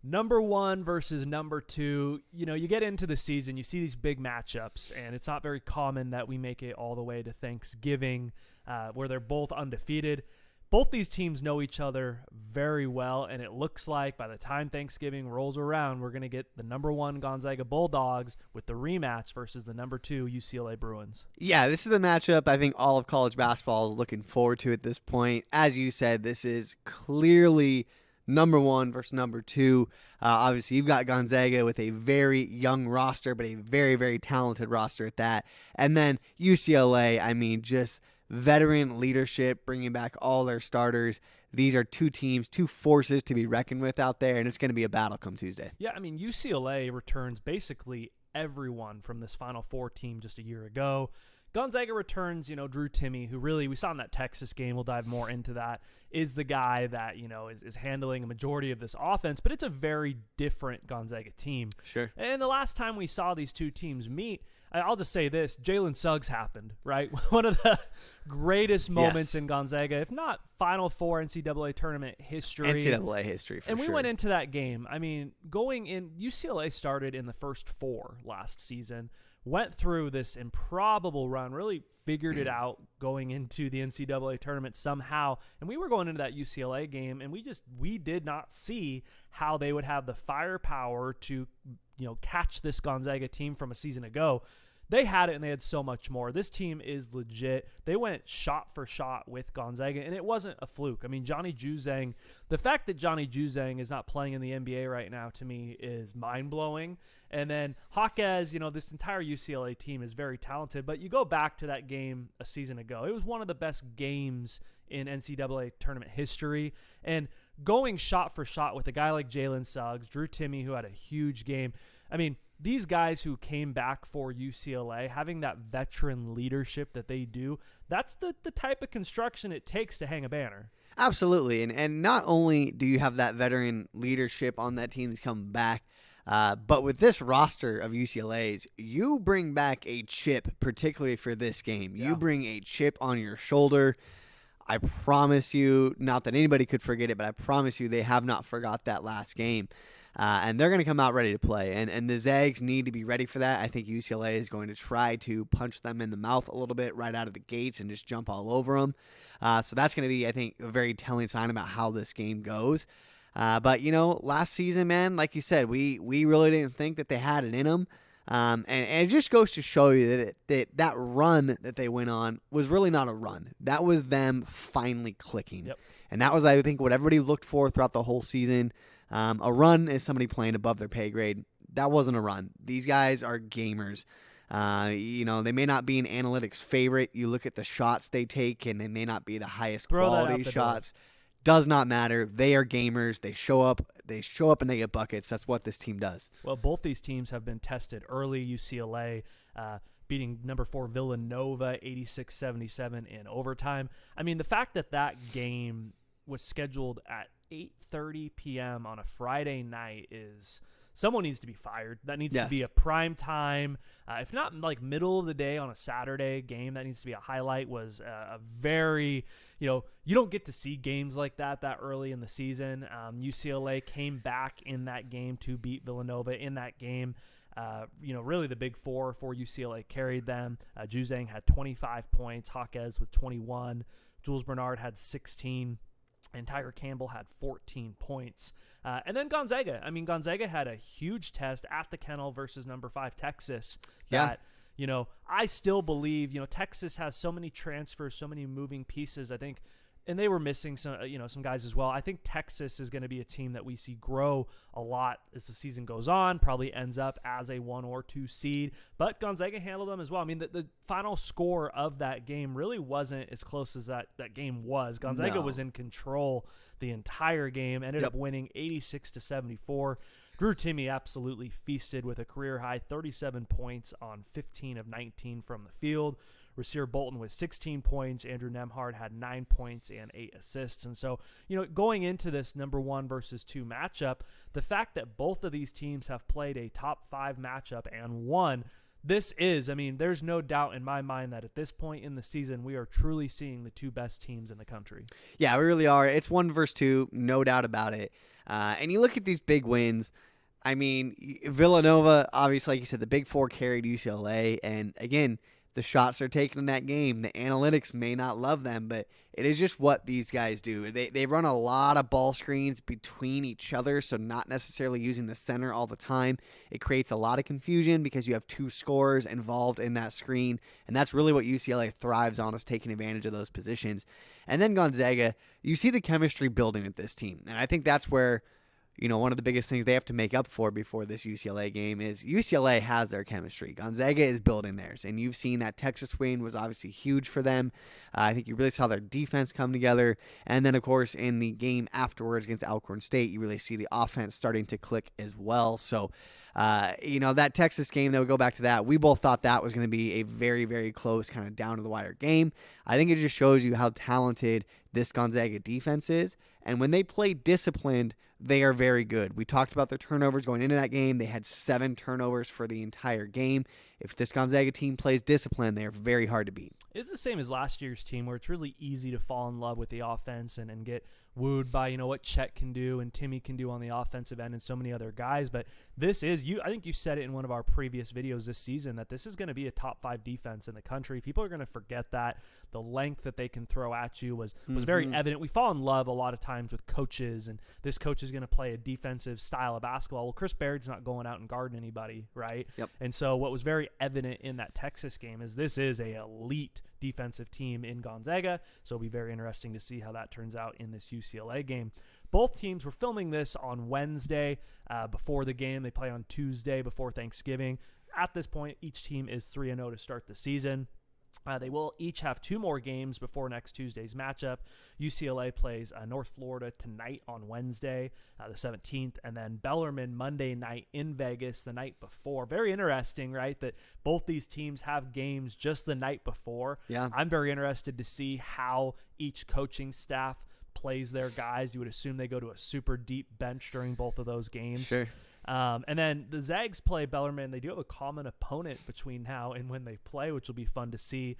number one versus number two. You know, you get into the season, you see these big matchups, and it's not very common that we make it all the way to Thanksgiving where they're both undefeated. Both these teams know each other very well, and it looks like by the time Thanksgiving rolls around, we're going to get the number one Gonzaga Bulldogs with the rematch versus the number two UCLA Bruins. Yeah, this is the matchup I think all of college basketball is looking forward to at this point. As you said, this is clearly number one versus number two. Obviously, you've got Gonzaga with a very young roster, but a very, very talented roster at that. And then UCLA, I mean, just veteran leadership, bringing back all their starters. These are two teams, two forces to be reckoned with out there, and it's going to be a battle come Tuesday. Yeah, I mean, UCLA returns basically everyone from this Final Four team just a year ago. Gonzaga returns, Drew Timme, who really, we saw in that Texas game, we'll dive more into that, is the guy that, is handling a majority of this offense, but it's a very different Gonzaga team. Sure. And the last time we saw these two teams meet, I'll just say this, Jalen Suggs happened, right? One of the greatest moments in Gonzaga, if not Final Four NCAA tournament history. NCAA history, for sure. And we went into that game. I mean, going in, UCLA started in the first four last season, went through this improbable run, really figured it out going into the NCAA tournament somehow. And we were going into that UCLA game, and we did not see how they would have the firepower to, catch this Gonzaga team from a season ago. They had it, and they had so much more. This team is legit. They went shot for shot with Gonzaga, and it wasn't a fluke. I mean, Johnny Juzang, the fact that Johnny Juzang is not playing in the NBA right now, to me, is mind-blowing. And then Jaquez, this entire UCLA team is very talented. But you go back to that game a season ago. It was one of the best games in NCAA tournament history. And going shot for shot with a guy like Jalen Suggs, Drew Timme, who had a huge game. I mean, these guys who came back for UCLA, having that veteran leadership that they do, that's the type of construction it takes to hang a banner. Absolutely. And not only do you have that veteran leadership on that team that's coming back, but with this roster of UCLA's, you bring back a chip, particularly for this game. Yeah. You bring a chip on your shoulder. I promise you, not that anybody could forget it, but I promise you they have not forgot that last game. And they're going to come out ready to play. And the Zags need to be ready for that. I think UCLA is going to try to punch them in the mouth a little bit right out of the gates and just jump all over them. So that's going to be, I think, a very telling sign about how this game goes. But, last season, man, like you said, we really didn't think that they had it in them. And it just goes to show you that run that they went on was really not a run. That was them finally clicking. Yep. And that was, I think, what everybody looked for throughout the whole season. A run is somebody playing above their pay grade. That wasn't a run. These guys are gamers. They may not be an analytics favorite. You look at the shots they take, and they may not be the highest quality shots. Does not matter. They are gamers. They show up and they get buckets. That's what this team does. Well, both these teams have been tested early. UCLA beating number 4 Villanova 86-77 in overtime. I mean, the fact that game was scheduled at 8:30 p.m. on a Friday night is someone needs to be fired. That needs to be a prime time. If not like middle of the day on a Saturday game, that needs to be a highlight. Was a very, you don't get to see games like that early in the season. UCLA came back in that game to beat Villanova in that game. Really the big four for UCLA carried them. Juzang had 25 points. Jaquez with 21. Jules Bernard had 16. And Tiger Campbell had 14 points. And then Gonzaga. I mean, Gonzaga had a huge test at the Kennel versus number 5 Texas. That, I still believe, Texas has so many transfers, so many moving pieces. I think, and they were missing some guys as well. I think Texas is going to be a team that we see grow a lot as the season goes on, probably ends up as a 1 or 2 seed, but Gonzaga handled them as well. I mean, the final score of that game really wasn't as close as that game was. Gonzaga was in control the entire game, ended up winning 86-74. Drew Timme absolutely feasted with a career-high 37 points on 15 of 19 from the field. Rasir Bolton with 16 points. Andrew Nemhard had 9 points and 8 assists. And so, going into this number 1 versus 2 matchup, the fact that both of these teams have played a top 5 matchup and won, this is, I mean, there's no doubt in my mind that at this point in the season, we are truly seeing the two best teams in the country. Yeah, we really are. It's 1 versus 2, no doubt about it. And you look at these big wins. I mean, Villanova, obviously, like you said, the Big Four carried UCLA. And again, the shots they're taking in that game, the analytics may not love them, but it is just what these guys do. They run a lot of ball screens between each other, so not necessarily using the center all the time. It creates a lot of confusion because you have two scorers involved in that screen, and that's really what UCLA thrives on, is taking advantage of those positions. And then Gonzaga, you see the chemistry building with this team, and I think that's where, you know, one of the biggest things they have to make up for before this UCLA game is UCLA has their chemistry. Gonzaga is building theirs, and you've seen that Texas win was obviously huge for them. I think you really saw their defense come together, and then, of course, in the game afterwards against Alcorn State, you really see the offense starting to click as well. So, you know, that Texas game, that would go back to that, we both thought that was going to be a very, very close kind of down-to-the-wire game. I think it just shows you how talented this Gonzaga defense is, and when they play disciplined, they are very good. We talked about their turnovers going into that game. They had 7 turnovers for the entire game. If this Gonzaga team plays discipline, they are very hard to beat. It's the same as last year's team, where it's really easy to fall in love with the offense and get wooed by, you know, what Chet can do and Timmy can do on the offensive end and so many other guys. But this is, I think you said it in one of our previous videos this season, that this is going to be a top 5 defense in the country. People are going to forget that. The length that they can throw at you was very evident. We fall in love a lot of times with coaches, and this coach is going to play a defensive style of basketball. Well, Chris Baird's not going out and guarding anybody, right? Yep. And so what was very evident in that Texas game is this is a elite defensive team in Gonzaga, so it'll be very interesting to see how that turns out in this UCLA game. Both teams were filming this on Wednesday before the game. They play on Tuesday before Thanksgiving. At this point, each team is 3-0 to start the season. They will each have 2 more games before next Tuesday's matchup. UCLA plays North Florida tonight on Wednesday, the 17th, and then Bellarmine Monday night in Vegas the night before. Very interesting, right, that both these teams have games just the night before. Yeah. I'm very interested to see how each coaching staff plays their guys. You would assume they go to a super deep bench during both of those games. Sure. And then the Zags play Bellarmine. They do have a common opponent between now and when they play, which will be fun to see.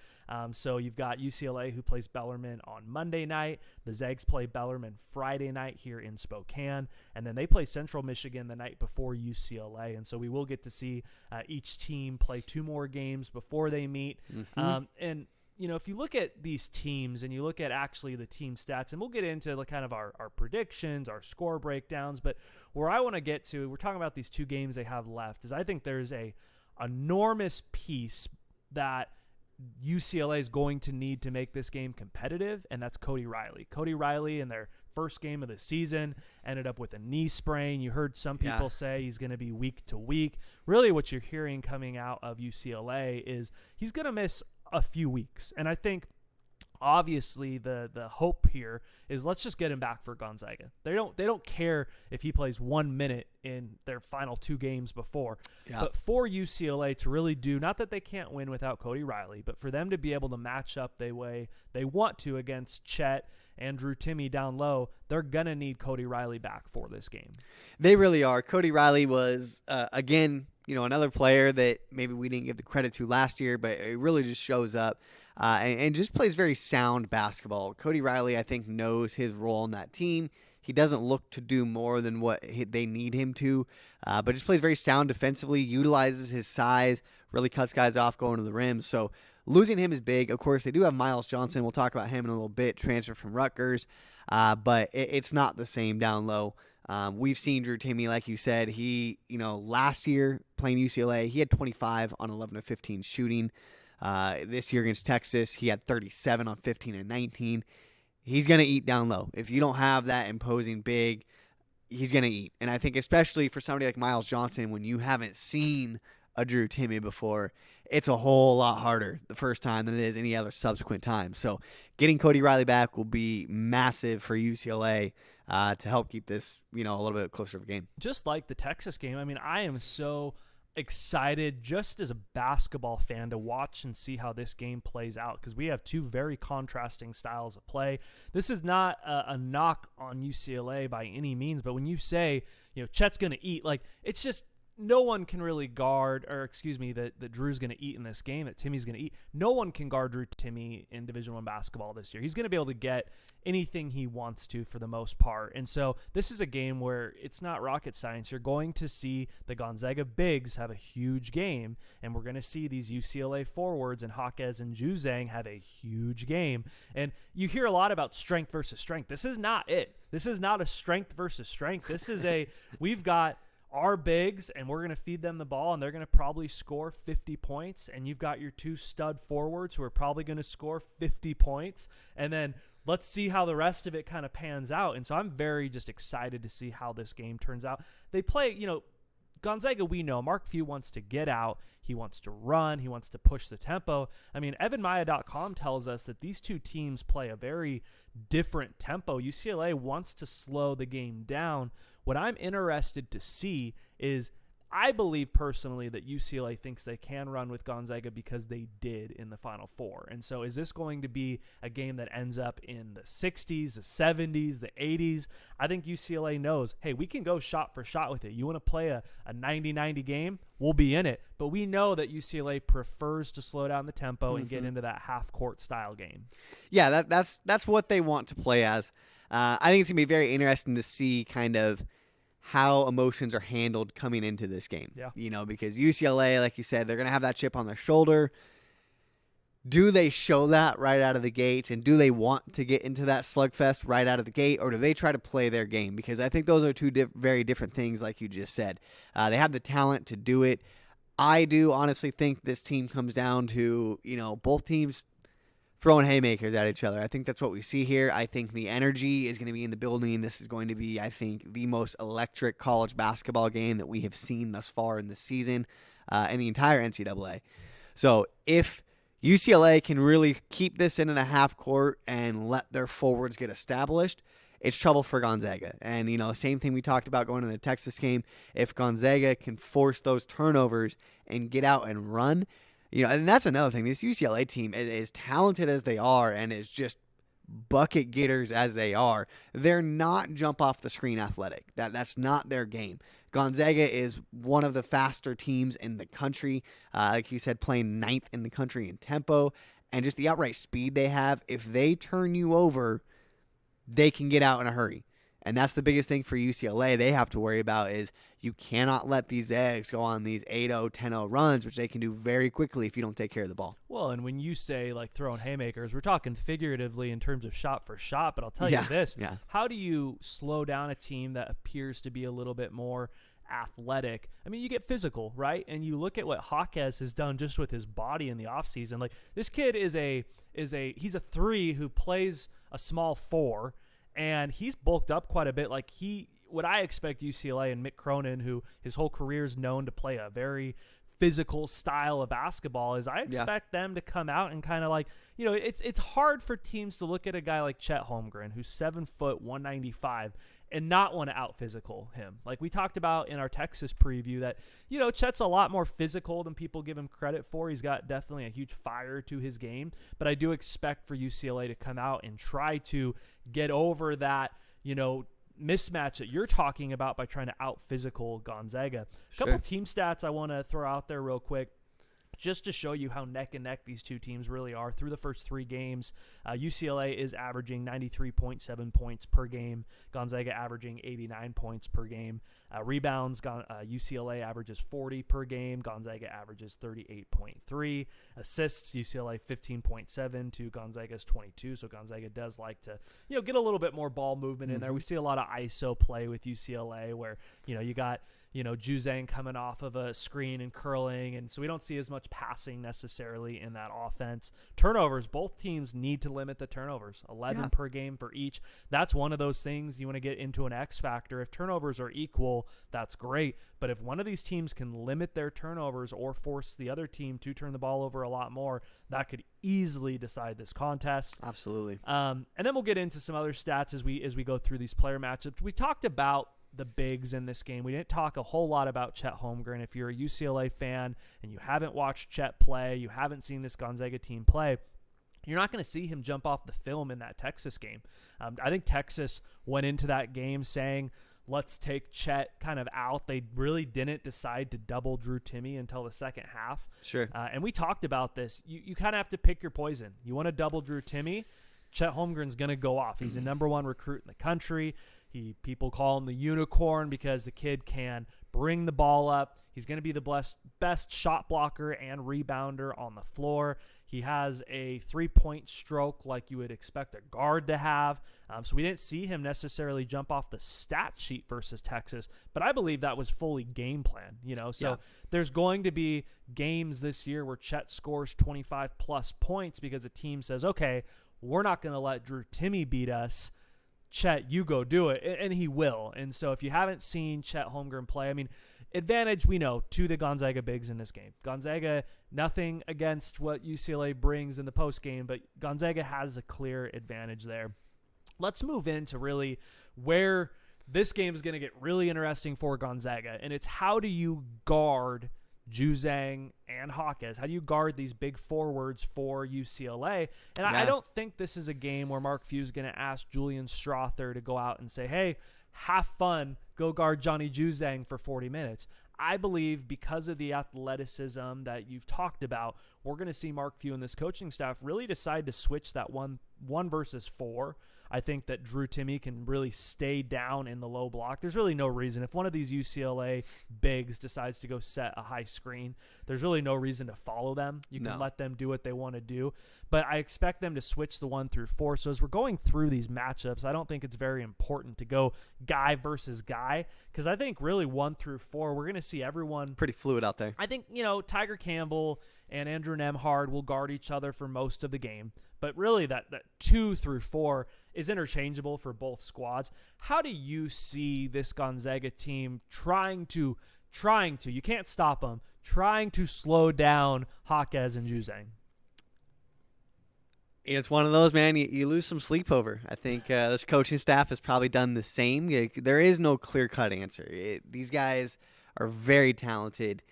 So you've got UCLA, who plays Bellarmine on Monday night. The Zags play Bellarmine Friday night here in Spokane. And then they play Central Michigan the night before UCLA. And so we will get to see each team play 2 more games before they meet. And you know, if you look at these teams and you look at actually the team stats, and we'll get into the kind of our predictions, our score breakdowns, but where I want to get to, we're talking about these 2 games they have left, is I think there's a enormous piece that UCLA is going to need to make this game competitive, and that's Cody Riley. Cody Riley, in their first game of the season, ended up with a knee sprain. You heard some people say he's going to be week to week. Really what you're hearing coming out of UCLA is he's going to miss a few weeks. And I think obviously the hope here is let's just get him back for Gonzaga. They don't care if he plays 1 minute in their final 2 games before. But for UCLA to really do, not that they can't win without Cody Riley, but for them to be able to match up the way they want to against Chet, Andrew, Timmy down low, they're going to need Cody Riley back for this game. They really are. Cody Riley was, again, you know, another player that maybe we didn't give the credit to last year, but it really just shows up and just plays very sound basketball. Cody Riley, I think, knows his role in that team. He doesn't look to do more than what they need him to, but just plays very sound defensively, utilizes his size, really cuts guys off going to the rim. So losing him is big. Of course, they do have Miles Johnson. We'll talk about him in a little bit, transfer from Rutgers, but it's not the same down low. We've seen Drew Timme, like you said. He, you know, last year playing UCLA, he had 25 on 11 of 15 shooting. This year against Texas, he had 37 on 15 and 19. He's going to eat down low. If you don't have that imposing big, he's going to eat. And I think especially for somebody like Miles Johnson, when you haven't seen a Drew Timme before, it's a whole lot harder the first time than it is any other subsequent time. So getting Cody Riley back will be massive for UCLA to help keep this, you know, a little bit closer of a game. Just like the Texas game, I mean, I am so excited just as a basketball fan to watch and see how this game plays out, because we have 2 very contrasting styles of play. This is not a knock on UCLA by any means, but when you say, you know, Chet's going to eat, like, it's just no one can really guard, or excuse me, that Drew's going to eat in this game, that Timmy's going to eat. No one can guard Drew Timme in Division I basketball this year. He's going to be able to get anything he wants to for the most part. And so this is a game where it's not rocket science. You're going to see the Gonzaga bigs have a huge game, and we're going to see these UCLA forwards and Jaquez and Juzang have a huge game. And you hear a lot about strength versus strength. This is not it. This is not a strength versus strength. This is we've got our bigs, and we're going to feed them the ball, and they're going to probably score 50 points, and you've got your 2 stud forwards who are probably going to score 50 points, and then let's see how the rest of it kind of pans out. And so I'm very just excited to see how this game turns out. They play, Gonzaga, we know, Mark Few wants to get out. He wants to run. He wants to push the tempo. I mean, EvanMaya.com tells us that these two teams play a very different tempo. UCLA wants to slow the game down. What I'm interested to see is, I believe personally that UCLA thinks they can run with Gonzaga because they did in the Final Four. And so is this going to be a game that ends up in the 60s, the 70s, the 80s? I think UCLA knows, hey, we can go shot for shot with it. You want to play a 90-90 game? We'll be in it. But we know that UCLA prefers to slow down the tempo and get into that half-court style game. Yeah, that's what they want to play as. I think it's going to be very interesting to see kind of how emotions are handled coming into this game. Yeah. Because UCLA, like you said, they're going to have that chip on their shoulder. Do they show that right out of the gates, and do they want to get into that slugfest right out of the gate, or do they try to play their game? Because I think those are two very different things, like you just said. They have the talent to do it. I do honestly think this team comes down to, both teams throwing haymakers at each other. I think that's what we see here. I think the energy is going to be in the building. This is going to be, I think, the most electric college basketball game that we have seen thus far in the season in the entire NCAA. So if UCLA can really keep this in a half court and let their forwards get established, it's trouble for Gonzaga. And, same thing we talked about going into the Texas game. If Gonzaga can force those turnovers and get out and run, and that's another thing. This UCLA team, as talented as they are and is just bucket getters as they are, they're not jump off the screen athletic. That's not their game. Gonzaga is one of the faster teams in the country. Like you said, playing 9th in the country in tempo, and just the outright speed they have. If they turn you over, they can get out in a hurry. And that's the biggest thing for UCLA they have to worry about, is you cannot let these Zags go on these 8-0, 10-0 runs, which they can do very quickly if you don't take care of the ball. Well, and when you say like throwing haymakers, we're talking figuratively in terms of shot for shot, but I'll tell you this. Yeah. How do you slow down a team that appears to be a little bit more athletic? I mean, you get physical, right? And you look at what Jaquez has done just with his body in the offseason. Like, this kid he's a 3 who plays a small 4, and he's bulked up quite a bit. Like, what I expect UCLA and Mick Cronin, who his whole career is known to play a very physical style of basketball, is I expect them to come out and kind of like, it's hard for teams to look at a guy like Chet Holmgren, who's 7 foot, 195, and not want to out physical him. Like we talked about in our Texas preview that, Chet's a lot more physical than people give him credit for. He's got definitely a huge fire to his game, but I do expect for UCLA to come out and try to get over that, mismatch that you're talking about by trying to out physical Gonzaga. A couple team stats I want to throw out there real quick, just to show you how neck and neck these two teams really are. Through the first 3 games, UCLA is averaging 93.7 points per game. Gonzaga averaging 89 points per game. Rebounds, UCLA averages 40 per game. Gonzaga averages 38.3. Assists, UCLA 15.7 to Gonzaga's 22. So Gonzaga does like to, get a little bit more ball movement in there. We see a lot of ISO play with UCLA where, you got Juzang coming off of a screen and curling, and so we don't see as much passing necessarily in that offense. Turnovers, both teams need to limit the turnovers, 11 per game for each. That's one of those things you want to get into an X factor. If turnovers are equal, that's great, but if one of these teams can limit their turnovers or force the other team to turn the ball over a lot more, that could easily decide this contest. Absolutely. And then we'll get into some other stats as we go through these player matchups. We talked about the bigs in this game. We didn't talk a whole lot about Chet Holmgren. If you're a UCLA fan and you haven't watched Chet play, you haven't seen this Gonzaga team play, you're not going to see him jump off the film in that Texas game. I think Texas went into that game saying, let's take Chet kind of out. They really didn't decide to double Drew Timme until the second half. Sure. And we talked about this. You kind of have to pick your poison. You want to double Drew Timme, Chet Holmgren's going to go off. He's the number one recruit in the country. People call him the unicorn because the kid can bring the ball up. He's going to be the best shot blocker and rebounder on the floor. He has a three-point stroke like you would expect a guard to have. So we didn't see him necessarily jump off the stat sheet versus Texas, but I believe that was fully game plan. So there's going to be games this year where Chet scores 25-plus points because a team says, okay, we're not going to let Drew Timme beat us. Chet, you go do it, and he will. And so if you haven't seen Chet Holmgren play, I mean, advantage we know to the Gonzaga bigs in this game. Gonzaga, nothing against what UCLA brings in the postgame, but Gonzaga has a clear advantage there. Let's move into really where this game is going to get really interesting for Gonzaga, and it's how do you guard Juzang and Hawkes? How do you guard these big forwards for UCLA? And I don't think this is a game where Mark Few is going to ask Julian Strawther to go out and say, hey, have fun, go guard Johnny Juzang for 40 minutes. I believe because of the athleticism that you've talked about, we're going to see Mark Few and this coaching staff really decide to switch that one versus four. I think that Drew Timme can really stay down in the low block. There's really no reason. If one of these UCLA bigs decides to go set a high screen, there's really no reason to follow them. You can let them do what they want to do. But I expect them to switch the 1 through 4. So as we're going through these matchups, I don't think it's very important to go guy versus guy because I think really 1 through 4, we're going to see everyone. Pretty fluid out there. I think, Tiger Campbell and Andrew Nemhard will guard each other for most of the game. But really that 2 through 4 is interchangeable for both squads. How do you see this Gonzaga team trying to, you can't stop them, trying to slow down Hawkes and Juzang? It's one of those, man, you lose some sleep over. I think this coaching staff has probably done the same. There is no clear-cut answer. These guys are very talented.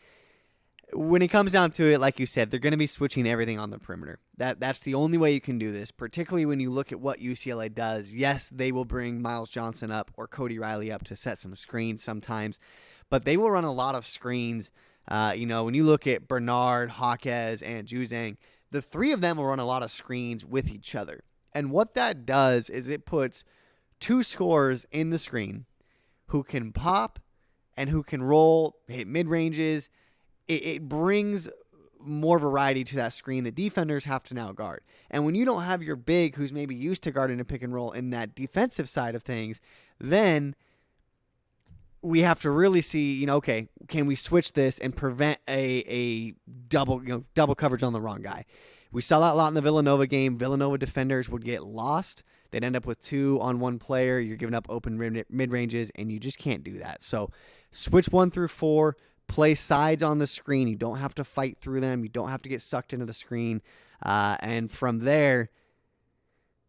When it comes down to it, like you said, they're going to be switching everything on the perimeter. That's the only way you can do this, particularly when you look at what UCLA does. Yes, they will bring Miles Johnson up or Cody Riley up to set some screens sometimes, but they will run a lot of screens. When you look at Bernard, Hawkes, and Juzang, the three of them will run a lot of screens with each other. And what that does is it puts two scorers in the screen who can pop and who can roll, hit mid-ranges. It brings more variety to that screen that defenders have to now guard. And when you don't have your big who's maybe used to guarding a pick and roll in that defensive side of things, then we have to really see, okay, can we switch this and prevent a double coverage on the wrong guy? We saw that a lot in the Villanova game. Villanova defenders would get lost. They'd end up with 2 on one player. You're giving up open mid-ranges, and you just can't do that. So switch 1 through 4. Play sides on the screen. You don't have to fight through them. You don't have to get sucked into the screen. And from there,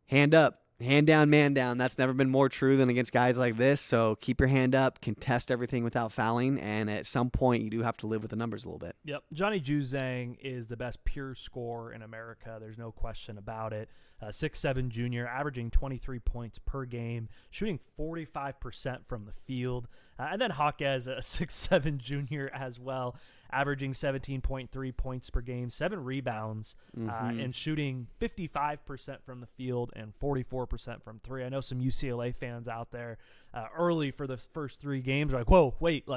hand up. Hand down, man down. That's never been more true than against guys like this. So keep your hand up, contest everything without fouling, and at some point you do have to live with the numbers a little bit. Yep. Johnny Juzang is the best pure scorer in America. There's no question about it. 6'7" junior, averaging 23 points per game, shooting 45% from the field. And then Hawkes, a 6'7" junior as well, averaging 17.3 points per game, 7 rebounds, and shooting 55% from the field and 44% from 3. I know some UCLA fans out there early for the first 3 games are like, whoa, wait,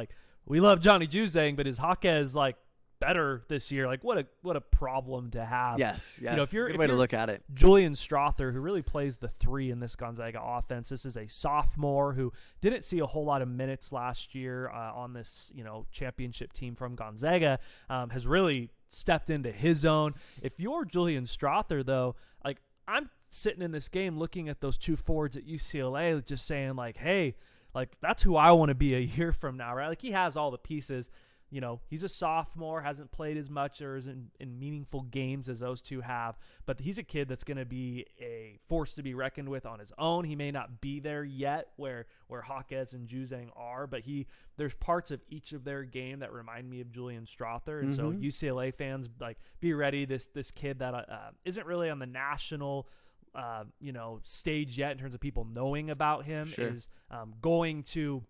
we love Johnny Juzang, but is Hawkes better this year? What a problem to have. Yes. If you're, good way to look at it. Julian Strawther, who really plays the 3 in this Gonzaga offense. This is a sophomore who didn't see a whole lot of minutes last year on this championship team from Gonzaga. Has really stepped into his own. If you're Julian Strawther, though, I'm sitting in this game looking at those 2 forwards at UCLA, just saying hey, that's who I want to be a year from now, right? He has all the pieces. He's a sophomore, hasn't played as much or is in meaningful games as those 2 have, but he's a kid that's going to be a force to be reckoned with on his own. He may not be there yet where Hawkes and Juzang are, but there's parts of each of their game that remind me of Julian Strawther. And so UCLA fans, be ready. This kid that isn't really on the national stage yet in terms of people knowing about him is going to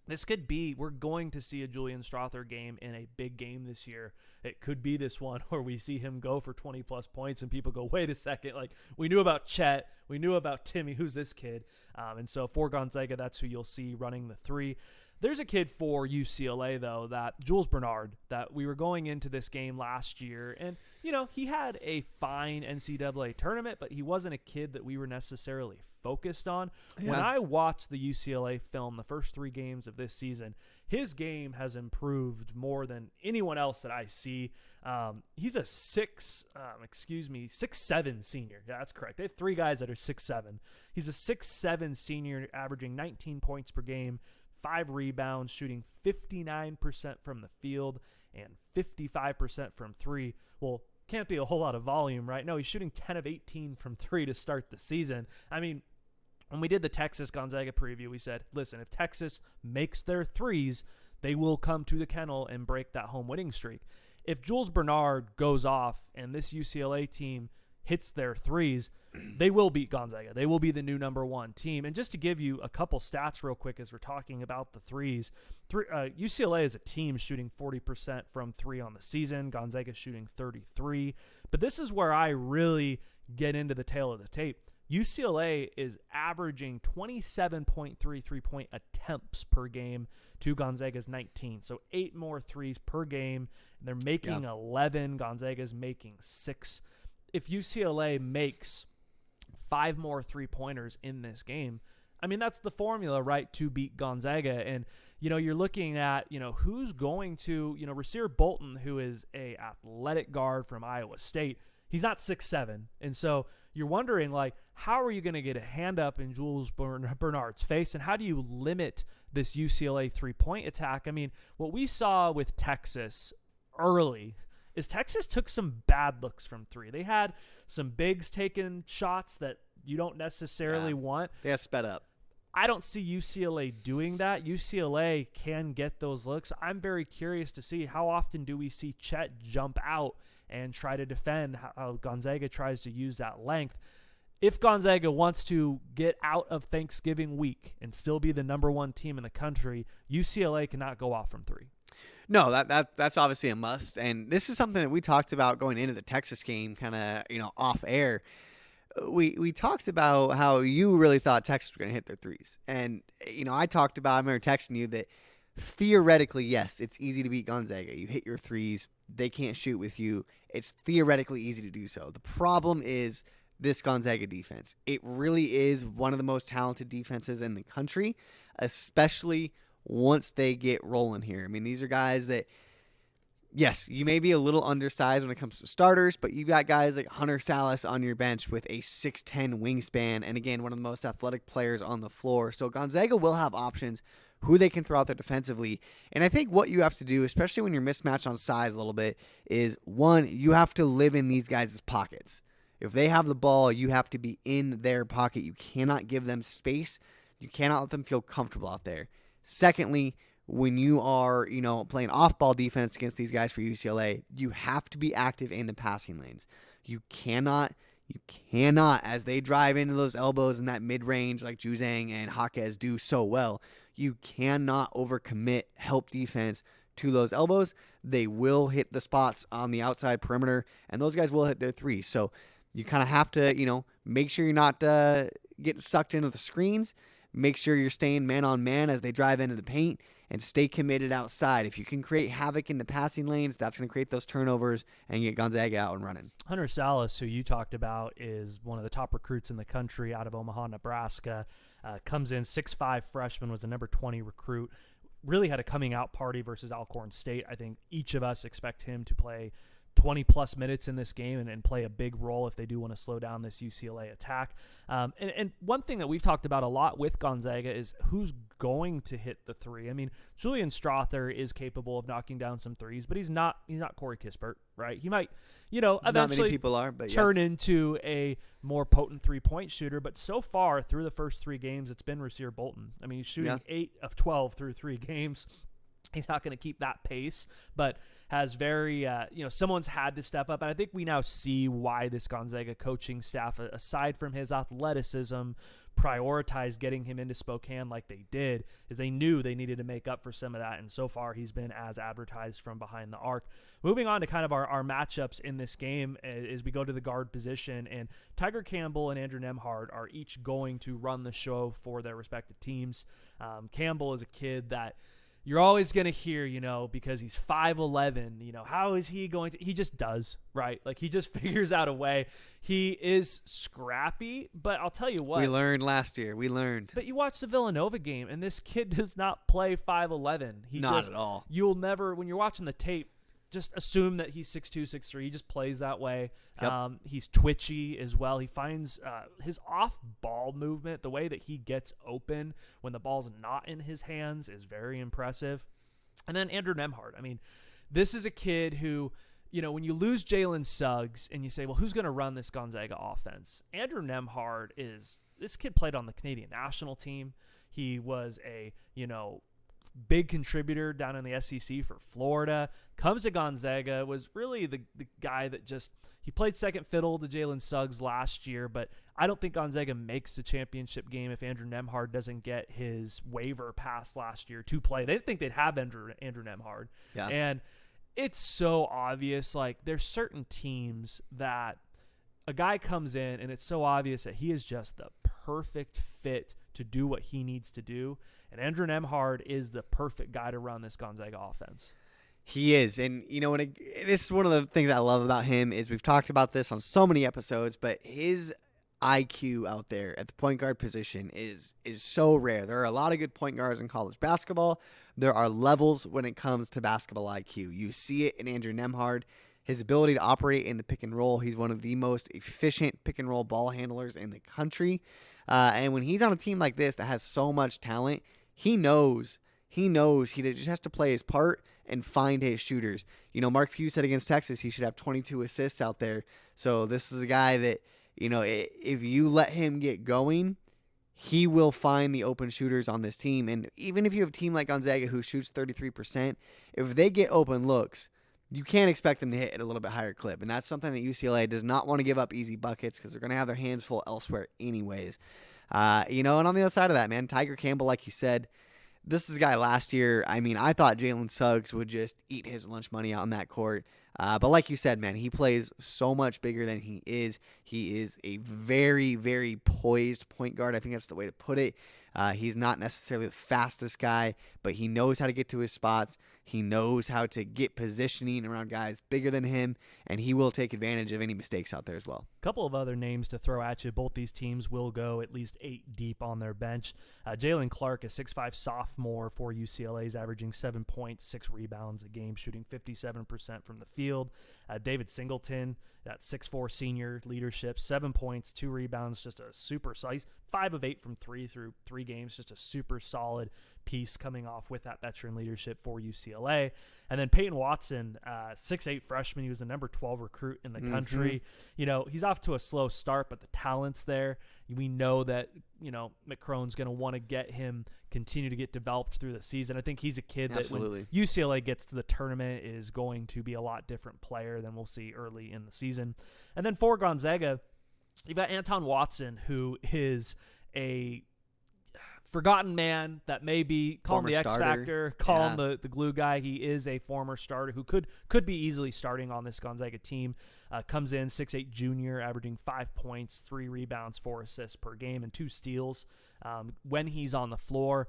this could be, we're going to see a Julian Strawther game in a big game this year. It could be this one where we see him go for 20 plus points and people go, wait a second, like we knew about Chet, we knew about Timmy, who's this kid? And so for Gonzaga, that's who you'll see running the three. There's a kid for UCLA, though, that Jules Bernard, that we were going into this game last year. And, you know, he had a fine NCAA tournament, but he wasn't a kid that we were necessarily focused on. Yeah. When I watched the UCLA film, the first 3 games of this season, his game has improved more than anyone else that I see. He's a 6'7" senior. Yeah, that's correct. They have 3 guys that are 6'7". He's a 6'7" senior, averaging 19 points per game, 5 rebounds, shooting 59% from the field and 55% from 3. Well, can't be a whole lot of volume, right? No, he's shooting 10 of 18 from 3 to start the season. I mean, when we did the Texas-Gonzaga preview, we said, listen, if Texas makes their threes, they will come to the kennel and break that home winning streak. If Jules Bernard goes off and this UCLA team hits their threes, they will beat Gonzaga. They will be the new number 1 team. And just to give you a couple stats real quick as we're talking about the threes, UCLA is a team shooting 40% from 3 on the season. Gonzaga shooting 33%. But this is where I really get into the tail of the tape. UCLA is averaging 27.3 3-point attempts per game to Gonzaga's 19. So 8 more threes per game. And they're making 11. Gonzaga's making 6. If UCLA makes 5 more 3-pointers in this game, I mean, that's the formula, right, to beat Gonzaga. And, you know, you're looking at, you know, who's going to, you know, Rasir Bolton, who is a athletic guard from Iowa State. He's not 6'7". And so you're wondering, like, how are you going to get a hand up in Jules Bernard's face? And how do you limit this UCLA 3-point attack? I mean, what we saw with Texas early is Texas took some bad looks from 3. They had some bigs taking shots that you don't necessarily want. They have sped up. I don't see UCLA doing that. UCLA can get those looks. I'm very curious to see how often do we see Chet jump out and try to defend, how Gonzaga tries to use that length. If Gonzaga wants to get out of Thanksgiving week and still be the number 1 team in the country, UCLA cannot go off from 3. No, that's obviously a must. And this is something that we talked about going into the Texas game, kind of, you know, off air. We talked about how you really thought Texas was going to hit their threes. And, you know, I remember texting you that theoretically, yes, it's easy to beat Gonzaga. You hit your threes. They can't shoot with you. It's theoretically easy to do so. The problem is this Gonzaga defense. It really is one of the most talented defenses in the country, especially once they get rolling here. I mean, these are guys that, yes, you may be a little undersized when it comes to starters, but you've got guys like Hunter Salas on your bench with a 6'10" wingspan, and again, one of the most athletic players on the floor. So Gonzaga will have options who they can throw out there defensively. And I think what you have to do, especially when you're mismatched on size a little bit, is, one, you have to live in these guys' pockets. If they have the ball, you have to be in their pocket. You cannot give them space. You cannot let them feel comfortable out there. Secondly, when you are, you know, playing off-ball defense against these guys for UCLA, you have to be active in the passing lanes. You cannot, as they drive into those elbows in that mid-range like Juzang and Jaquez do so well, you cannot overcommit help defense to those elbows. They will hit the spots on the outside perimeter, and those guys will hit their threes. So you kind of have to, you know, make sure you're not getting sucked into the screens. Make sure you're staying man-on-man as they drive into the paint, and stay committed outside. If you can create havoc in the passing lanes, that's going to create those turnovers and get Gonzaga out and running. Hunter Salas, who you talked about, is one of the top recruits in the country out of Omaha, Nebraska. Comes in 6'5" freshman, was a number 20 recruit. Really had a coming-out party versus Alcorn State. I think each of us expect him to play 20-plus minutes in this game and play a big role if they do want to slow down this UCLA attack. And one thing that we've talked about a lot with Gonzaga is who's going to hit the 3. I mean, Julian Strawther is capable of knocking down some threes, but he's not Corey Kispert, right? He might, you know, eventually not many people are, but turn into a more potent 3-point shooter. But so far through the first 3 games, it's been Rasir Bolton. I mean, he's shooting 8 of 12 through 3 games. He's not going to keep that pace, but has very, you know, someone's had to step up. And I think we now see why this Gonzaga coaching staff, aside from his athleticism, prioritized getting him into Spokane like they did is they knew they needed to make up for some of that, and so far he's been as advertised from behind the arc. Moving on to kind of our matchups in this game as we go to the guard position, and Tiger Campbell and Andrew Nembhard are each going to run the show for their respective teams. Campbell is a kid that you're always going to hear, because he's 5'11", how is he going to – he just does, right? Like, he just figures out a way. He is scrappy, but I'll tell you what. We learned last year. But you watch the Villanova game, and this kid does not play 5'11". Not at all. You'll never – when you're watching the tape, just assume that he's 6'2", 6'3". He just plays that way. Yep. He's twitchy as well. He finds his off-ball movement, the way that he gets open when the ball's not in his hands, is very impressive. And then Andrew Nembhard. I mean, this is a kid who, when you lose Jalen Suggs and you say, well, who's going to run this Gonzaga offense? Andrew Nembhard this kid played on the Canadian national team. He was a, big contributor down in the SEC for Florida, comes to Gonzaga, was really the guy that he played second fiddle to Jalen Suggs last year, but I don't think Gonzaga makes the championship game if Andrew Nembhard doesn't get his waiver passed last year to play. They didn't think they'd have Andrew Nembhard. Yeah. And it's so obvious, like there's certain teams that a guy comes in and it's so obvious that he is just the perfect fit to do what he needs to do. And Andrew Nembhard is the perfect guy to run this Gonzaga offense. He is. And, this is one of the things I love about him is we've talked about this on so many episodes, but his IQ out there at the point guard position is so rare. There are a lot of good point guards in college basketball. There are levels when it comes to basketball IQ. You see it in Andrew Nembhard. His ability to operate in the pick and roll. He's one of the most efficient pick and roll ball handlers in the country. And when he's on a team like this that has so much talent, he knows he just has to play his part and find his shooters. Mark Few said against Texas he should have 22 assists out there. So this is a guy that, if you let him get going, he will find the open shooters on this team. And even if you have a team like Gonzaga who shoots 33%, if they get open looks, you can't expect them to hit at a little bit higher clip. And that's something that UCLA does not want to give up easy buckets because they're going to have their hands full elsewhere anyways. And on the other side of that, man, Tiger Campbell, like you said, this is a guy last year. I mean, I thought Jalen Suggs would just eat his lunch money out on that court. But like you said, man, he plays so much bigger than he is. He is a very, very poised point guard. I think that's the way to put it. He's not necessarily the fastest guy, but he knows how to get to his spots. He knows how to get positioning around guys bigger than him, and he will take advantage of any mistakes out there as well. A couple of other names to throw at you. Both these teams will go at least 8 deep on their bench. Jalen Clark, a 6'5 sophomore for UCLA, is averaging 7 points, 6 rebounds a game, shooting 57% from the field. David Singleton, that 6'4 senior, leadership, 7 points, 2 rebounds, just a super size. 5 of 8 from 3 through 3 games, just a super solid piece coming off with that veteran leadership for UCLA. And then Peyton Watson, 6'8 freshman. He was the number 12 recruit in the country. He's off to a slow start, but the talent's there. We know that, McCrone's going to want to get him continue to get developed through the season. I think he's a kid that when UCLA gets to the tournament is going to be a lot different player than we'll see early in the season. And then for Gonzaga, you've got Anton Watson, who is a forgotten man that may be, call him the X Factor, call him the glue guy. He is a former starter who could be easily starting on this Gonzaga team. Comes in 6'8 junior, averaging 5 points, 3 rebounds, 4 assists per game, and 2 steals. When he's on the floor,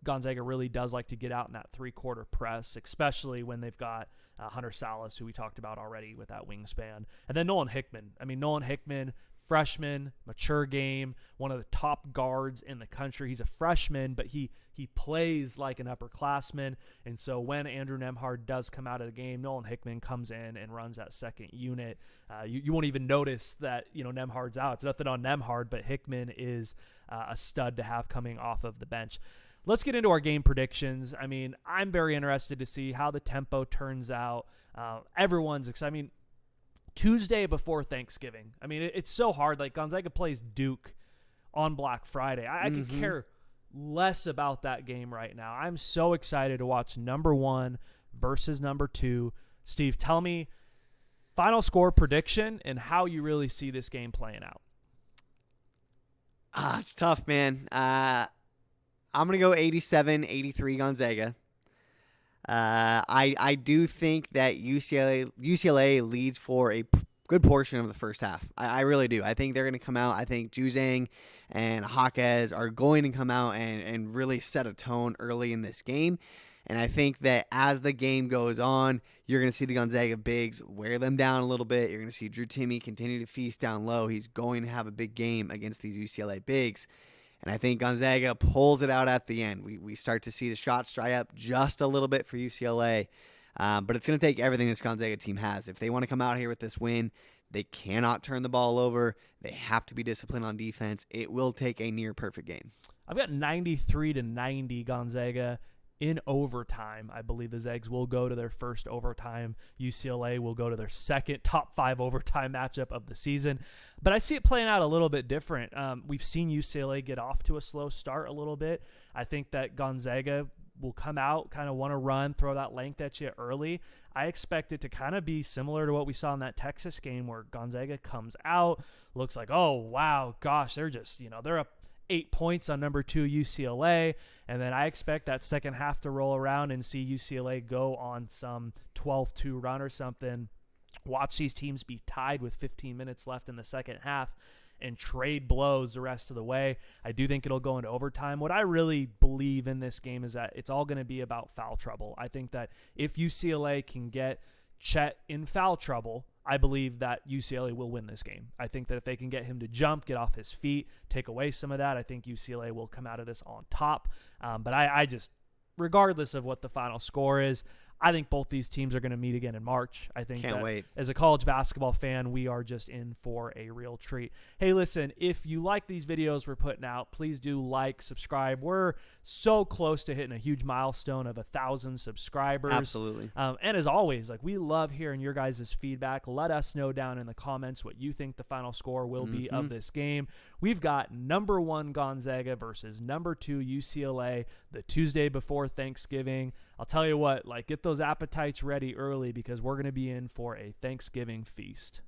Gonzaga really does like to get out in that 3-quarter press, especially when they've got Hunter Salas, who we talked about already with that wingspan. And then Nolan Hickman. Nolan Hickman, freshman, mature game, one of the top guards in the country. He's a freshman, but he plays like an upperclassman. And so when Andrew Nembhard does come out of the game, Nolan Hickman comes in and runs that second unit. You won't even notice that, Nembhard's out. It's nothing on Nembhard, but Hickman is a stud to have coming off of the bench. Let's get into our game predictions. I'm very interested to see how the tempo turns out. Everyone's excited. Tuesday before Thanksgiving. It's so hard. Like, Gonzaga plays Duke on Black Friday. I could care less about that game right now. I'm so excited to watch number 1 versus number 2. Steve, tell me final score prediction and how you really see this game playing out. It's tough, man. I'm going to go 87-83 Gonzaga. I do think that UCLA leads for a good portion of the first half. I really do. I think they're going to come out. I think Juzang and Jaquez are going to come out and really set a tone early in this game. And I think that as the game goes on, you're going to see the Gonzaga bigs wear them down a little bit. You're going to see Drew Timme continue to feast down low. He's going to have a big game against these UCLA bigs. And I think Gonzaga pulls it out at the end. We start to see the shots dry up just a little bit for UCLA. But it's going to take everything this Gonzaga team has. If they want to come out here with this win, they cannot turn the ball over. They have to be disciplined on defense. It will take a near perfect game. I've got 93-90 Gonzaga. In overtime, I believe the Zags will go to their first overtime. UCLA will go to their second top 5 overtime matchup of the season. But I see it playing out a little bit different. We've seen UCLA get off to a slow start a little bit. I think that Gonzaga will come out, kind of want to run, throw that length at you early. I expect it to kind of be similar to what we saw in that Texas game where Gonzaga comes out, looks like, oh, wow, gosh, they're just, they're up 8 points on number 2 UCLA, and then I expect that second half to roll around and see UCLA go on some 12-2 run or something. Watch these teams be tied with 15 minutes left in the second half and trade blows the rest of the way. I do think it'll go into overtime. What I really believe in this game is that it's all going to be about foul trouble. I think that if UCLA can get Chet in foul trouble, I believe that UCLA will win this game. I think that if they can get him to jump, get off his feet, take away some of that, I think UCLA will come out of this on top. But I just, regardless of what the final score is, I think both these teams are going to meet again in March. I think Can't wait. As a college basketball fan, we are just in for a real treat. Hey, listen, if you like these videos we're putting out, please do like, subscribe. We're so close to hitting a huge milestone of 1,000 subscribers. Absolutely. And as always, we love hearing your guys' feedback. Let us know down in the comments what you think the final score will be of this game. We've got number 1 Gonzaga versus number 2 UCLA the Tuesday before Thanksgiving. I'll tell you what, get those appetites ready early because we're going to be in for a Thanksgiving feast.